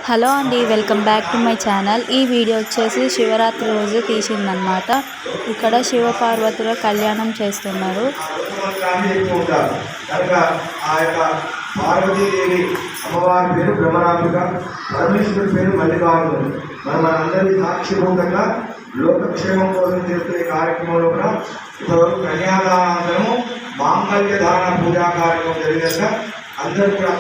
Hello అండి, welcome back to my channel. ఈ video వచ్చేసి శివరాత్రి రోజు తీసిందనమాట. ఇక్కడ శివపార్వతుల కళ్యాణం చేస్తున్నారు. పార్వతీదేవి అమ్మవారి పేరు బ్రహ్మరాంబిక, పరమేశ్వరుడి పేరు మల్లికార్జునుడు. మనందరి సాక్షిభూతంగా లోకక్షేమం కోసం చేస్తున్న కార్యక్రమంలో కూడా ఇప్పుడు కన్యాదానాంతరము మాంగళ్య ధారణ పూజా కార్యక్రమం జరిగాక అందరూ కూడా